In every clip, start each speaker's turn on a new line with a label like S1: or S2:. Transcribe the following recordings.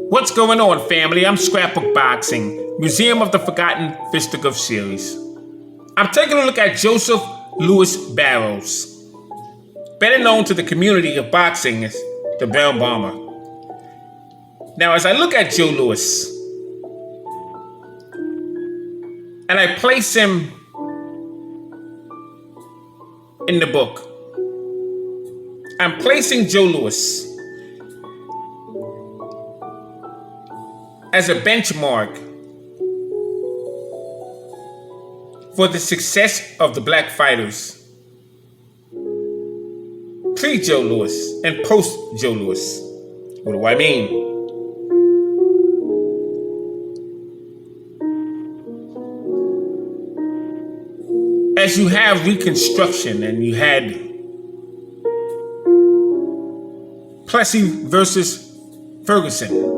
S1: What's going on, family? I'm Scrapbook Boxing, Museum of the Forgotten FISTICUFFS series. I'm taking a look at Joseph Louis Barrows, better known to the community of boxing as the Brown Bomber. Now, as I look at Joe Louis, and I place him in the book, I'm placing Joe Louis as a benchmark for the success of the black fighters pre-Joe Louis and post-Joe Louis. What do I mean? As you have Reconstruction and you had Plessy versus Ferguson,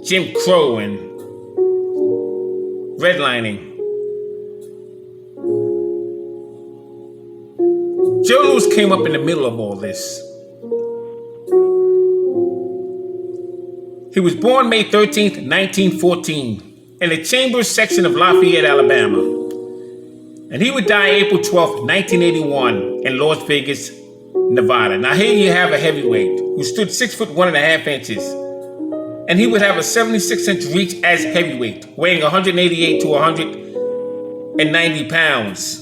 S1: Jim Crow and redlining, Joe Louis came up in the middle of all this. He was born May 13th, 1914, in the Chambers section of Lafayette, Alabama. And he would die April 12th, 1981, in Las Vegas, Nevada. Now here you have a heavyweight who stood 6 foot 1.5 inches. And he would have a 76-inch reach as heavyweight, weighing 188 to 190 pounds.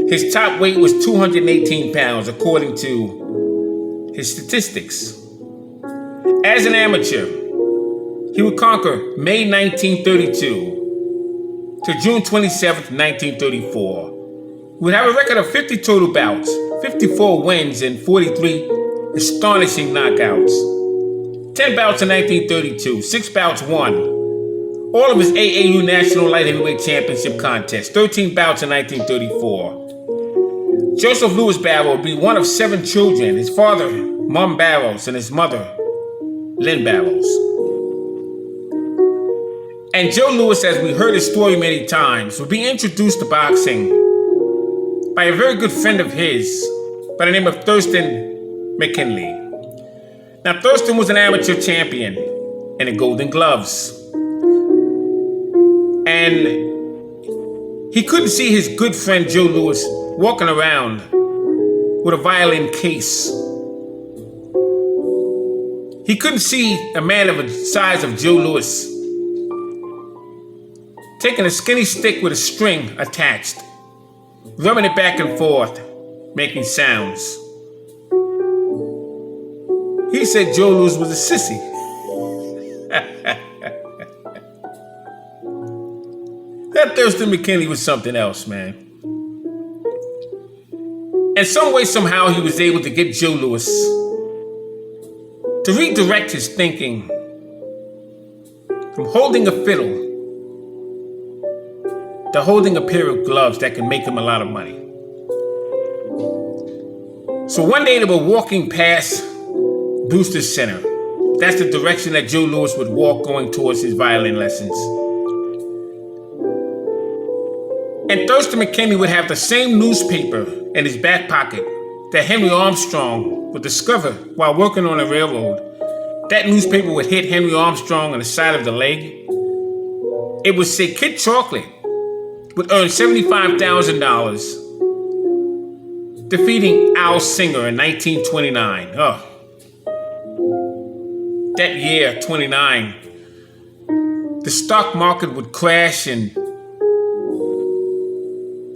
S1: His top weight was 218 pounds, according to his statistics. As an amateur, he would conquer May 1932 to June 27th, 1934. He would have a record of 50 total bouts, 54 wins, and 43 astonishing knockouts. 10 bouts in 1932, 6 bouts won. All of his AAU National Light Heavyweight Championship contests, 13 bouts in 1934. Joseph Louis Barrows would be one of 7 children, his father, Mom Barrows, and his mother, Lynn Barrows. And Joe Louis, as we heard his story many times, would be introduced to boxing by a very good friend of his by the name of Thurston McKinley. Now, Thurston was an amateur champion in the Golden Gloves. And he couldn't see his good friend Joe Louis walking around with a violin case. He couldn't see a man of the size of Joe Louis taking a skinny stick with a string attached, rubbing it back and forth, making sounds. He said Joe Louis was a sissy. That Thurston McKinley was something else, man. And some way, somehow, he was able to get Joe Louis to redirect his thinking from holding a fiddle to holding a pair of gloves that can make him a lot of money. So one day they were walking past Brewster Center. That's the direction that Joe Louis would walk going towards his violin lessons. And Thurston McKinley would have the same newspaper in his back pocket that Henry Armstrong would discover while working on a railroad. That newspaper would hit Henry Armstrong on the side of the leg. It would say Kid Chocolate would earn $75,000, defeating Al Singer in 1929. Oh. That year, 29, the stock market would crash and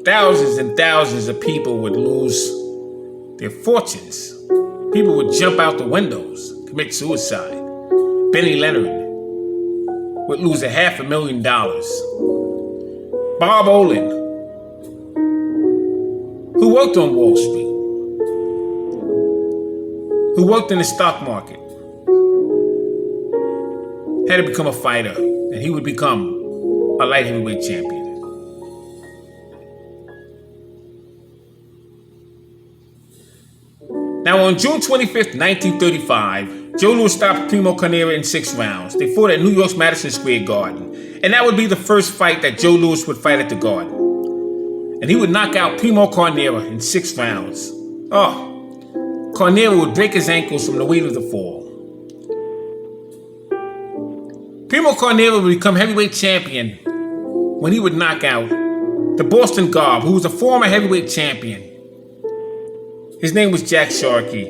S1: thousands of people would lose their fortunes. People would jump out the windows, commit suicide. Benny Leonard would lose $500,000. Bob Olin, who worked on Wall Street, who worked in the stock market, had to become a fighter, and he would become a light heavyweight champion. Now, on June 25th, 1935, Joe Louis stopped Primo Carnera in 6 rounds. They fought at New York's Madison Square Garden, and that would be the first fight that Joe Louis would fight at the Garden. And he would knock out Primo Carnera in 6 rounds. Oh, Carnera would break his ankles from the weight of the fall. Primo Carnera would become heavyweight champion when he would knock out the Boston Garb, who was a former heavyweight champion. His name was Jack Sharkey.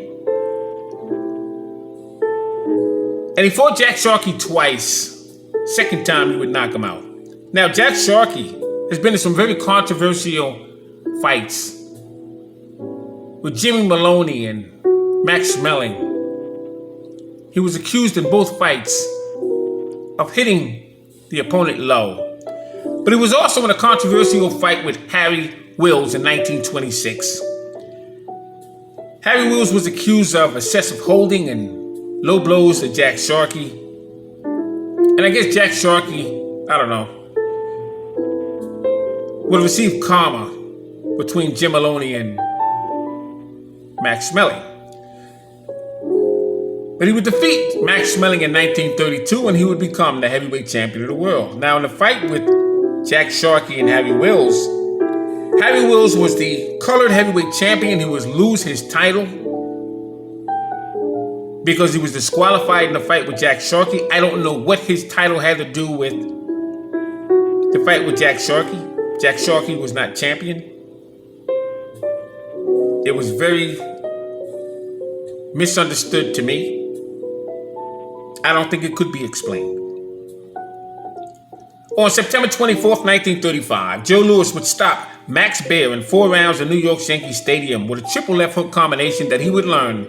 S1: And he fought Jack Sharkey twice. Second time he would knock him out. Now, Jack Sharkey has been in some very controversial fights with Jimmy Maloney and Max Schmeling. He was accused in both fights of hitting the opponent low. But he was also in a controversial fight with Harry Wills in 1926. Harry Wills was accused of excessive holding and low blows to Jack Sharkey. And I guess Jack Sharkey, I don't know, would have received karma between Jim Maloney and Max Schmeling. But he would defeat Max Schmeling in 1932 and he would become the heavyweight champion of the world. Now in the fight with Jack Sharkey and Harry Wills was the colored heavyweight champion. He would lose his title because he was disqualified in the fight with Jack Sharkey. I don't know what his title had to do with the fight with Jack Sharkey. Jack Sharkey was not champion. It was very misunderstood to me. I don't think it could be explained. On September 24th, 1935, Joe Louis would stop Max Baer in 4 rounds in New York's Yankee Stadium with a triple left hook combination that he would learn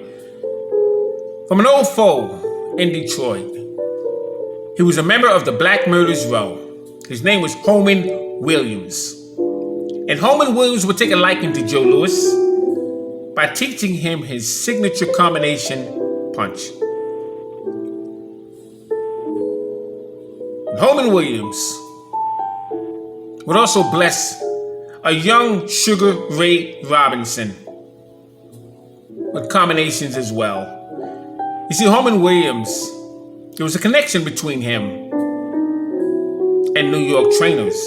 S1: from an old foe in Detroit. He was a member of the Black Murderers Row. His name was Holman Williams. And Holman Williams would take a liking to Joe Louis by teaching him his signature combination punch. And Holman Williams would also bless a young Sugar Ray Robinson with combinations as well. You see, Holman Williams, there was a connection between him and New York trainers.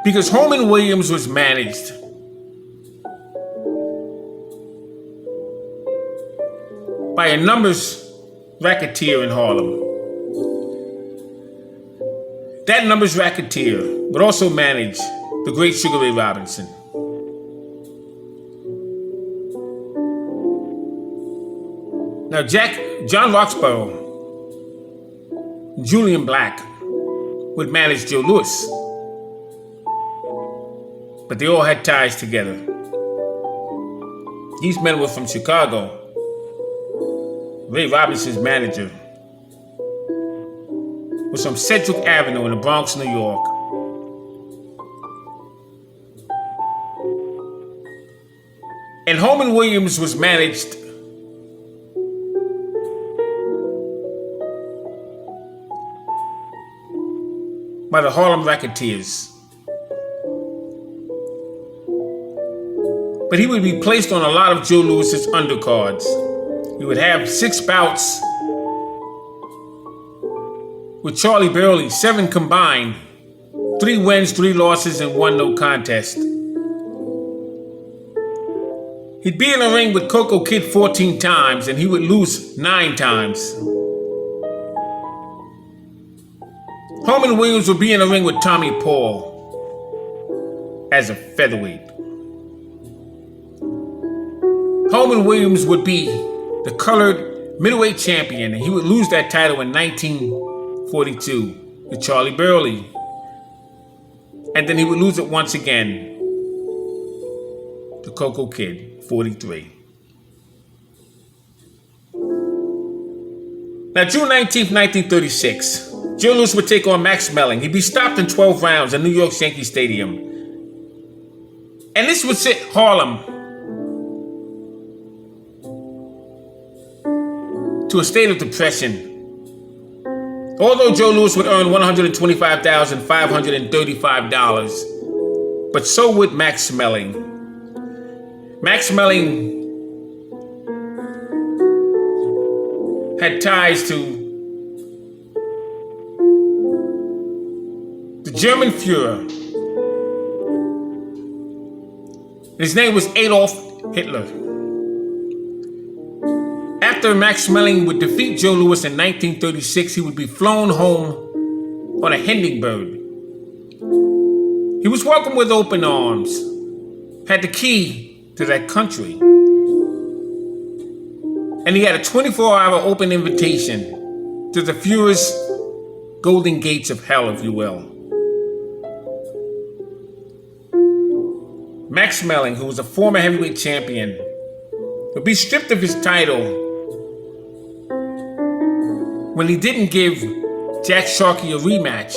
S1: Because Holman Williams was managed by a numbers racketeer in Harlem. That numbers racketeer would also manage the great Sugar Ray Robinson. Now, John Roxborough, Julian Black would manage Joe Louis. But they all had ties together. These men were from Chicago. Ray Robinson's manager was from Sedgwick Avenue in the Bronx, New York. And Holman Williams was managed by the Harlem Racketeers. But he would be placed on a lot of Joe Louis's undercards. He would have 6 bouts with Charlie Burley, 7 combined, 3 wins, 3 losses, and 1 no contest. He'd be in the ring with Coco Kid 14 times, and he would lose 9 times. Holman Williams would be in the ring with Tommy Paul as a featherweight. Holman Williams would be the colored middleweight champion, and he would lose that title in 1942 to Charlie Burley. And then he would lose it once again to Coco Kid, 43. Now, June 19th, 1936, Joe Louis would take on Max Schmeling. He'd be stopped in 12 rounds in New York's Yankee Stadium. And this would set Harlem to a state of depression. Although Joe Louis would earn $125,535, but so would Max Schmeling. Max Schmeling had ties to the German Fuhrer. His name was Adolf Hitler. After After Max Schmeling would defeat Joe Louis in 1936, he would be flown home on a Hindenburg. He was welcomed with open arms, had the key to that country, and he had a 24-hour open invitation to the Führer's golden gates of hell, if you will. Max Schmeling, who was a former heavyweight champion, would be stripped of his title when he didn't give Jack Sharkey a rematch.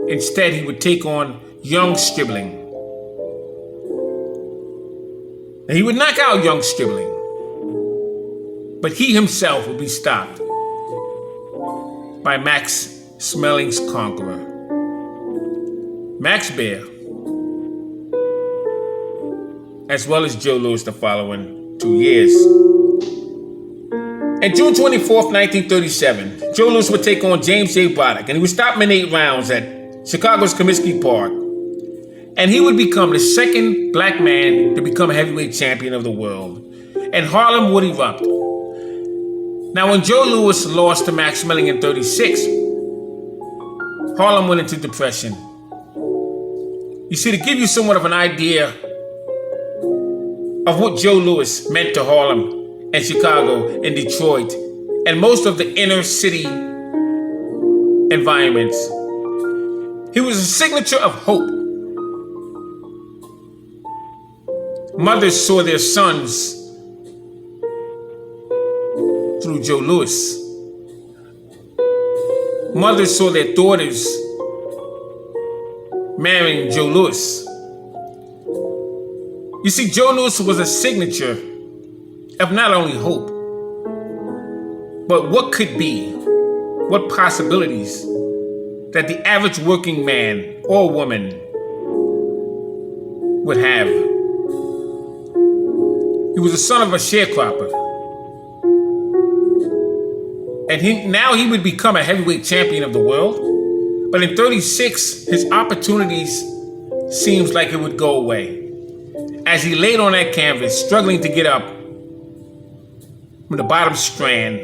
S1: Instead, he would take on young Schmeling. Now, he would knock out young Schmeling, but he himself would be stopped by Max Schmeling's conqueror, Max Baer, as well as Joe Louis the following 2 years. On June 24th, 1937, Joe Louis would take on James J. Braddock, and he would stop him in 8 rounds at Chicago's Comiskey Park. And he would become the second black man to become a heavyweight champion of the world. And Harlem would erupt. Now, when Joe Louis lost to Max Schmeling in 36, Harlem went into depression. You see, to give you somewhat of an idea of what Joe Louis meant to Harlem and Chicago and Detroit and most of the inner city environments, he was a signature of hope. Mothers saw their sons through Joe Louis. Mothers saw their daughters marrying Joe Louis. You see, Joe Louis was a signature of not only hope, but what could be, what possibilities that the average working man or woman would have. He was the son of a sharecropper. And now he would become a heavyweight champion of the world. But in 36, his opportunities seems like it would go away. As he laid on that canvas, struggling to get up from the bottom strand,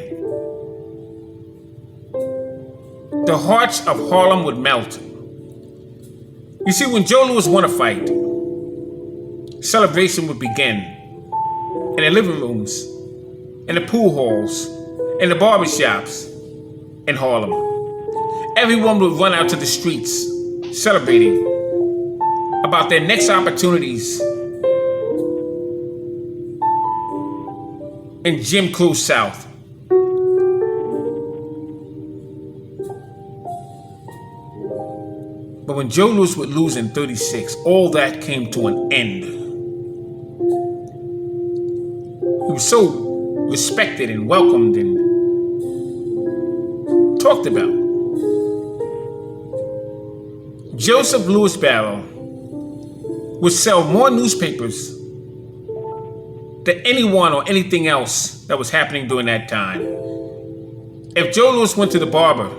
S1: the hearts of Harlem would melt. You see, when Joe Louis won a fight, celebration would begin in the living rooms, in the pool halls, in the barbershops in Harlem. Everyone would run out to the streets, celebrating about their next opportunities in Jim Crow South. But when Joe Louis would lose in 36, all that came to an end. He was so respected and welcomed and talked about. Joseph Louis Barrow would sell more newspapers than anyone or anything else that was happening during that time. If Joe Louis went to the barber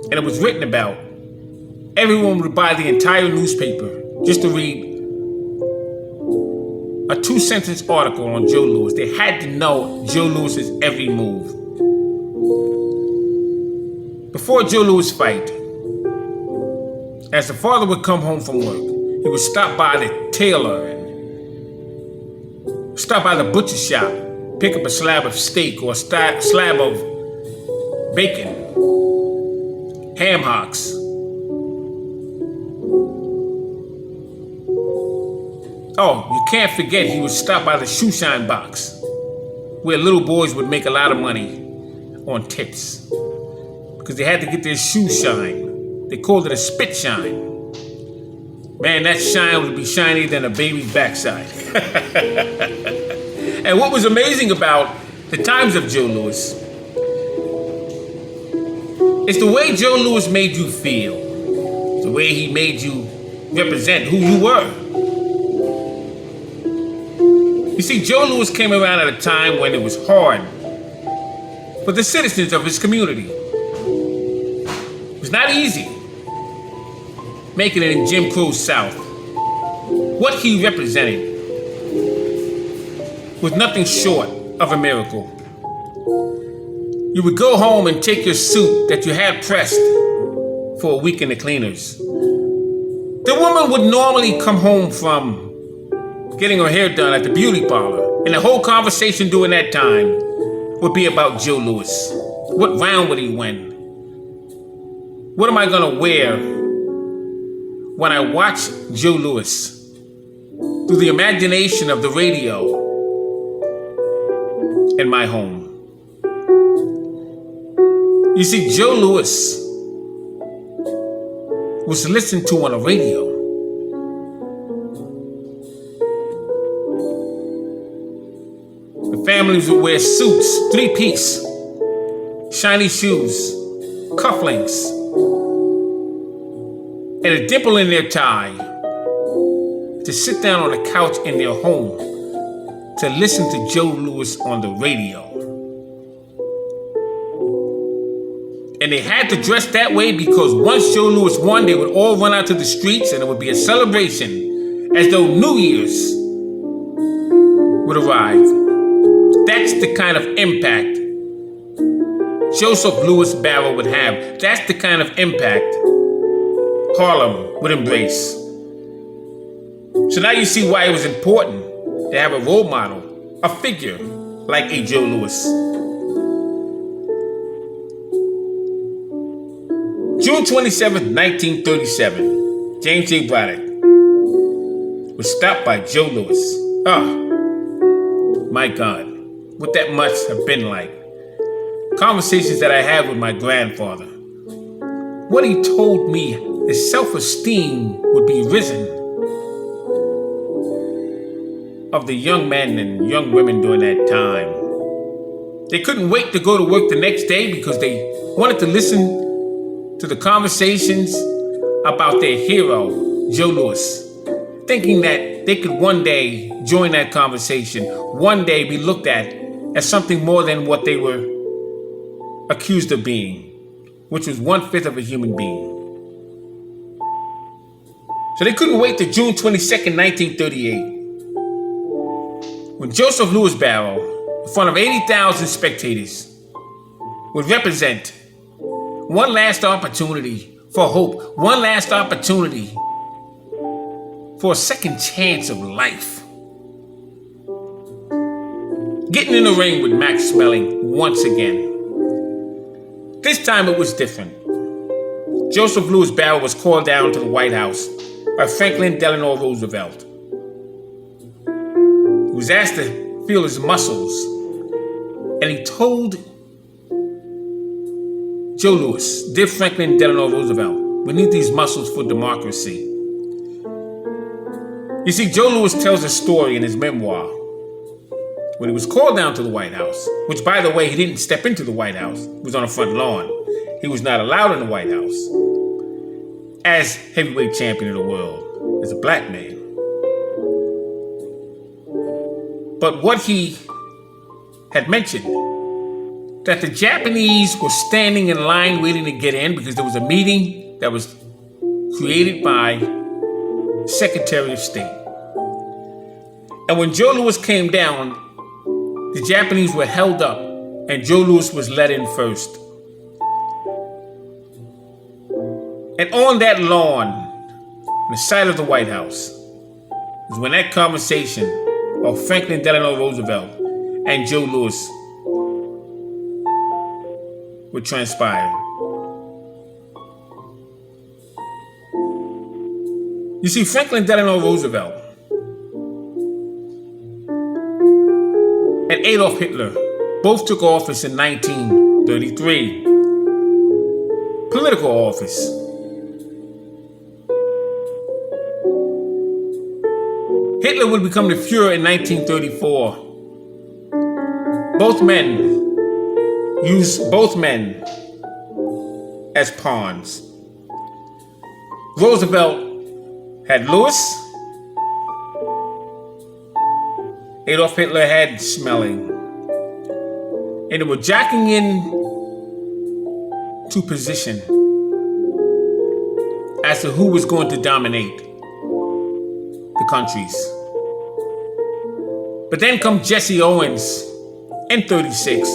S1: and it was written about, everyone would buy the entire newspaper just to read a 2-sentence article on Joe Louis. They had to know Joe Louis's every move. Before Joe Louis' fight, as the father would come home from work, he would stop by the tailor and stop by the butcher shop, pick up a slab of steak or a slab of bacon, ham hocks. Oh, you can't forget he would stop by the shoe shine box, where little boys would make a lot of money on tips because they had to get their shoes shine. They called it a spit shine. Man, that shine would be shinier than a baby's backside. And what was amazing about the times of Joe Louis is the way Joe Louis made you feel, the way he made you represent who you were. You see, Joe Louis came around at a time when it was hard for the citizens of his community. It was not easy making it in Jim Crow South. What he represented was nothing short of a miracle. You would go home and take your suit that you had pressed for a week in the cleaners. The woman would normally come home from getting her hair done at the beauty parlor, and the whole conversation during that time would be about Joe Louis. What round would he win? What am I gonna wear when I watch Joe Louis through the imagination of the radio in my home? You see, Joe Louis was listened to on the radio. The families would wear suits, 3-piece, shiny shoes, cufflinks, and a dimple in their tie to sit down on the couch in their home to listen to Joe Louis on the radio. And they had to dress that way because once Joe Louis won, they would all run out to the streets and it would be a celebration as though New Year's would arrive. That's the kind of impact Joseph Louis Barrow would have. That's the kind of impact Harlem would embrace. So now you see why it was important to have a role model, a figure like a Joe Louis. June 27, 1937, James J. Braddock was stopped by Joe Louis. My God, what that must have been like. Conversations that I had with my grandfather. What he told me, his self-esteem would be risen of the young men and young women during that time. They couldn't wait to go to work the next day because they wanted to listen to the conversations about their hero, Joe Louis, thinking that they could one day join that conversation, one day be looked at as something more than what they were accused of being, which was 1/5 of a human being. So they couldn't wait till June 22nd, 1938, when Joseph Louis Barrow, in front of 80,000 spectators, would represent one last opportunity for hope, one last opportunity for a second chance of life. Getting in the ring with Max Schmeling once again. This time it was different. Joseph Louis Barrow was called down to the White House by Franklin Delano Roosevelt. He was asked to feel his muscles, and he told Joe Louis, dear Franklin Delano Roosevelt, we need these muscles for democracy. You see, Joe Louis tells a story in his memoir when he was called down to the White House, which, by the way, he didn't step into the White House. He was on the front lawn. He was not allowed in the White House as heavyweight champion of the world, as a black man. But what he had mentioned, that the Japanese were standing in line waiting to get in because there was a meeting that was created by Secretary of State. And when Joe Louis came down, the Japanese were held up and Joe Louis was let in first. And on that lawn, on the side of the White House, was when that conversation of Franklin Delano Roosevelt and Joe Louis would transpire. You see, Franklin Delano Roosevelt and Adolf Hitler both took office in 1933. Political office. Hitler would become the Fuhrer in 1934. Both men used both men as pawns. Roosevelt had Louis. Adolf Hitler had Schmeling. And they were jacking in to position as to who was going to dominate the countries. But then come Jesse Owens in 36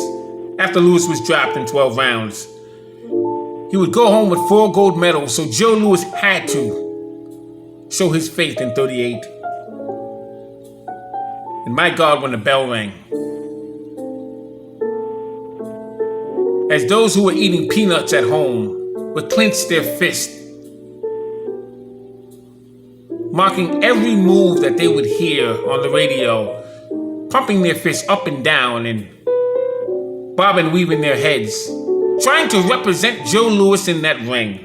S1: after Lewis was dropped in 12 rounds. He would go home with 4 gold medals, so Joe Louis had to show his faith in 38. And my God, when the bell rang, as those who were eating peanuts at home would clench their fist, marking every move that they would hear on the radio, pumping their fists up and down and bobbing and weaving their heads, trying to represent Joe Louis in that ring.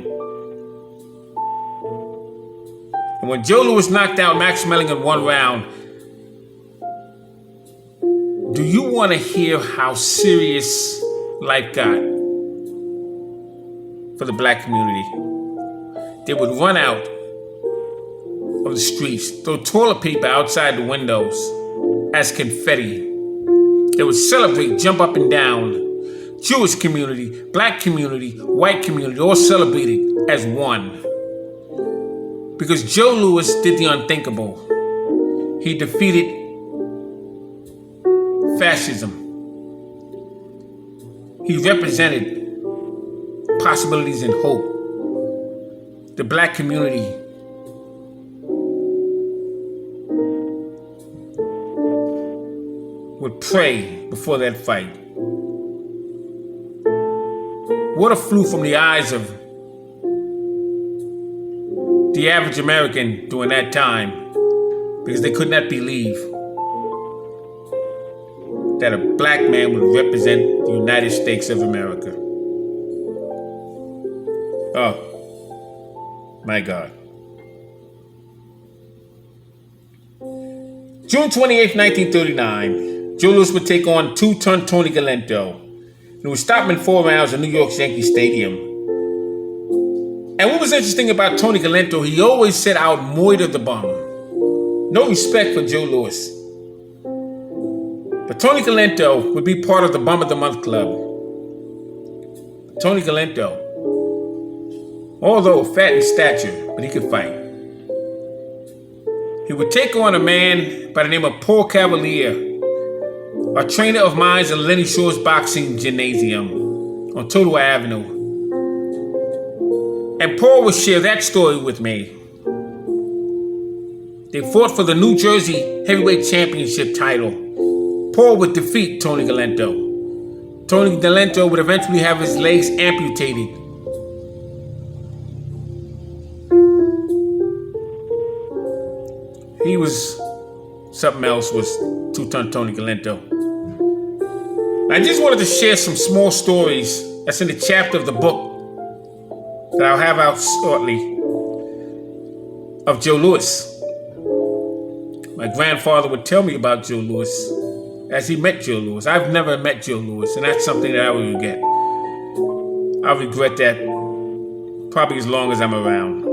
S1: And when Joe Louis knocked out Max Schmeling in 1 round, do you want to hear how serious life got for the black community? They would run out of the streets, throw toilet paper outside the windows as confetti. They would celebrate, jump up and down. Jewish community, black community, white community, all celebrated as one. Because Joe Louis did the unthinkable. He defeated fascism. He represented possibilities and hope. The black community would pray before that fight. Water flew from the eyes of the average American during that time because they could not believe that a black man would represent the United States of America. Oh, my God. June 28, 1939, Joe Louis would take on 2-ton Tony Galento. He would stop him in 4 rounds at New York's Yankee Stadium. And what was interesting about Tony Galento, he always said, "I would moiter the bum." No respect for Joe Louis. But Tony Galento would be part of the Bum of the Month Club. Tony Galento, although fat in stature, but he could fight. He would take on a man by the name of Paul Cavalier, a trainer of mine at Lenny Shore's boxing gymnasium on Totowa Avenue. And Paul would share that story with me. They fought for the New Jersey Heavyweight Championship title. Paul would defeat Tony Galento. Tony Galento would eventually have his legs amputated. He was something else, was 2-ton Tony Galento. I just wanted to share some small stories that's in the chapter of the book that I'll have out shortly of Joe Louis. My grandfather would tell me about Joe Louis as he met Joe Louis. I've never met Joe Louis, and that's something that I will regret. I'll regret that probably as long as I'm around.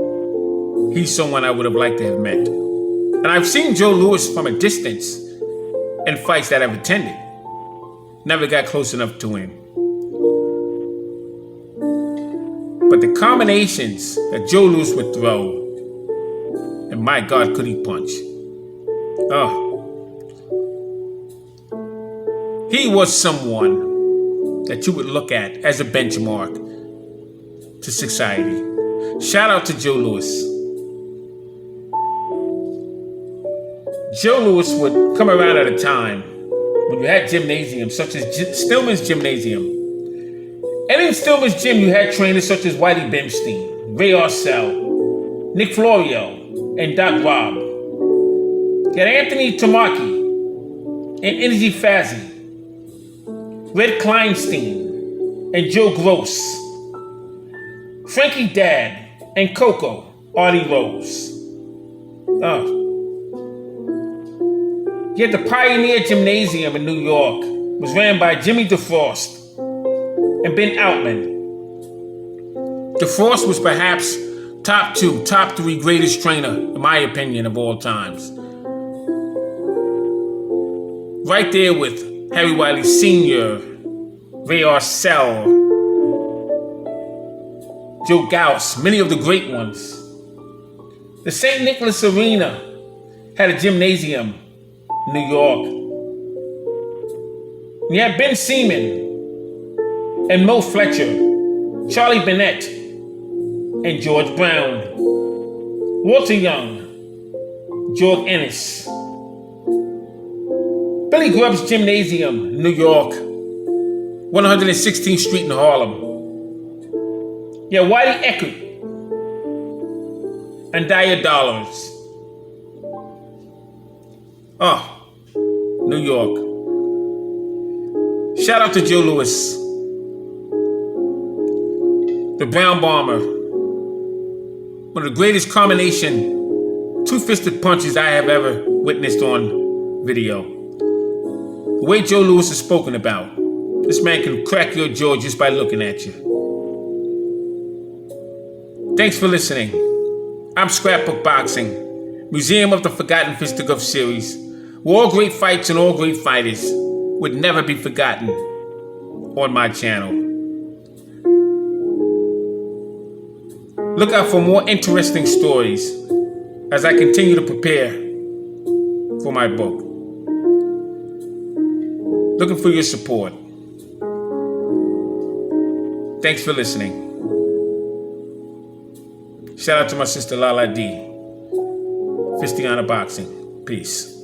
S1: He's someone I would have liked to have met. And I've seen Joe Louis from a distance in fights that I've attended. Never got close enough to him. But the combinations that Joe Louis would throw, and my God, could he punch. Oh. He was someone that you would look at as a benchmark to society. Shout out to Joe Louis. Joe Louis would come around at a time when you had gymnasiums such as Stillman's Gymnasium. And in Stillman's Gym, you had trainers such as Whitey Bimstein, Ray Arcel, Nick Florio, and Doc Robb. You had Anthony Tamaki and Energy Fazzi, Red Kleinstein and Joe Gross, Frankie Dad and Coco Artie Rose. Yet the Pioneer Gymnasium in New York was ran by Jimmy DeFrost and Ben Outman. DeFrost was perhaps top 2, top 3 greatest trainer, in my opinion, of all times. Right there with Harry Wiley Sr., Ray Arcel, Joe Gauss, many of the great ones. The St. Nicholas Arena had a gymnasium in New York. You had Ben Seaman, and Mo Fletcher, Charlie Bennett, and George Brown, Walter Young, George Ennis, Billy Grubb's Gymnasium, New York, 116th Street in Harlem. Yeah, Whitey Eckert, and Dire Dollars. New York. Shout out to Joe Louis, the Brown Bomber, one of the greatest combination two-fisted punches I have ever witnessed on video. The way Joe Louis is spoken about, this man can crack your jaw just by looking at you. Thanks for listening. I'm Scrapbook Boxing, Museum of the Forgotten Fisticuffs series, where all great fights and all great fighters would never be forgotten on my channel. Look out for more interesting stories as I continue to prepare for my book. Looking for your support. Thanks for listening. Shout out to my sister Lala D. Fistiana Boxing. Peace.